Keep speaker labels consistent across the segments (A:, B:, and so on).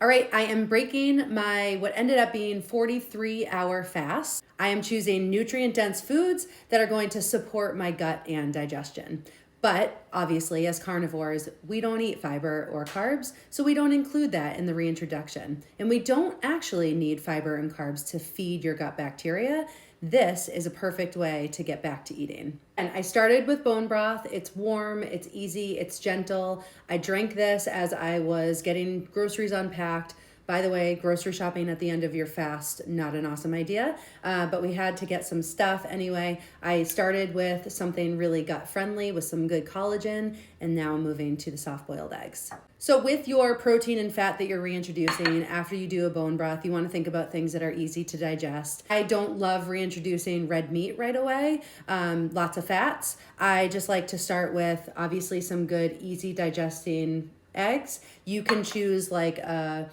A: All right, I am breaking my what ended up being 43-hour fast. I am choosing nutrient-dense foods that are going to support my gut and digestion. But obviously, as carnivores, we don't eat fiber or carbs, so we don't include that in the reintroduction. And we don't actually need fiber and carbs to feed your gut bacteria. This is a perfect way to get back to eating. And I started with bone broth. It's warm, it's easy, it's gentle. I drank this as I was getting groceries unpacked. By the way, grocery shopping at the end of your fast, not an awesome idea, but we had to get some stuff anyway. I started with something really gut friendly with some good collagen, and now I'm moving to the soft boiled eggs. So with your protein and fat that you're reintroducing after you do a bone broth, you want to think about things that are easy to digest. I don't love reintroducing red meat right away, lots of fats. I just like to start with obviously some good, easy digesting eggs. You can choose like a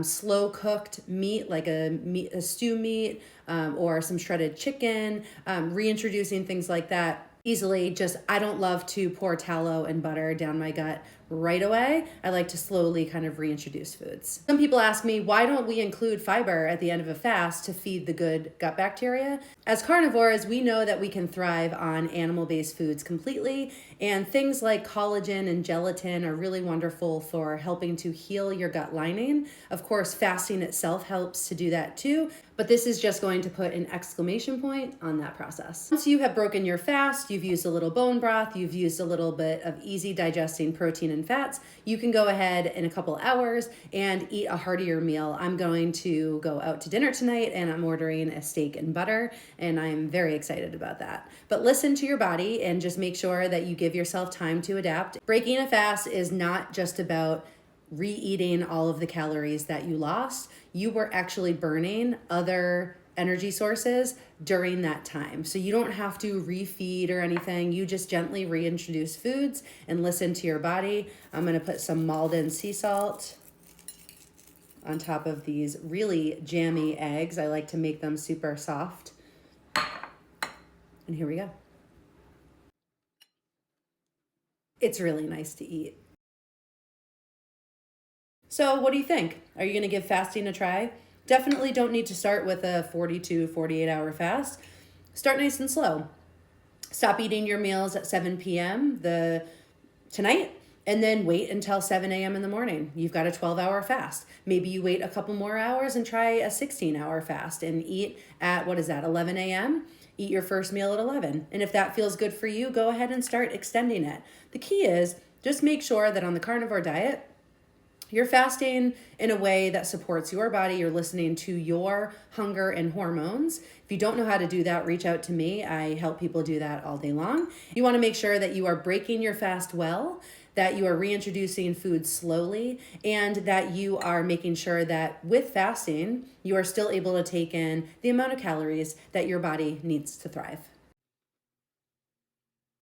A: slow cooked meat, like a stew meat, or some shredded chicken, reintroducing things like that easily. Just, I don't love to pour tallow and butter down my gut right away. I like to slowly kind of reintroduce foods. Some people ask me, why don't we include fiber at the end of a fast to feed the good gut bacteria? As carnivores, we know that we can thrive on animal-based foods completely, and things like collagen and gelatin are really wonderful for helping to heal your gut lining. Of course, fasting itself helps to do that too, but this is just going to put an exclamation point on that process. Once you have broken your fast, you've used a little bone broth, you've used a little bit of easy digesting protein and fats, you can go ahead in a couple hours and eat a heartier meal. I'm going to go out to dinner tonight and I'm ordering a steak and butter, and I'm very excited about that. But listen to your body and just make sure that you give yourself time to adapt. Breaking a fast is not just about re-eating all of the calories that you lost. You were actually burning other energy sources during that time. So you don't have to refeed or anything. You just gently reintroduce foods and listen to your body. I'm going to put some Maldon sea salt on top of these really jammy eggs. I like to make them super soft. And here we go. It's really nice to eat. So what do you think? Are you going to give fasting a try? Definitely don't need to start with a 42, 48-hour fast. Start nice and slow. Stop eating your meals at 7 p.m. tonight, and then wait until 7 a.m. in the morning. You've got a 12-hour fast. Maybe you wait a couple more hours and try a 16-hour fast and eat at, 11 a.m.? Eat your first meal at 11. And if that feels good for you, go ahead and start extending it. The key is just make sure that on the carnivore diet, you're fasting in a way that supports your body. You're listening to your hunger and hormones. If you don't know how to do that, reach out to me. I help people do that all day long. You want to make sure that you are breaking your fast well, that you are reintroducing food slowly, and that you are making sure that with fasting, you are still able to take in the amount of calories that your body needs to thrive.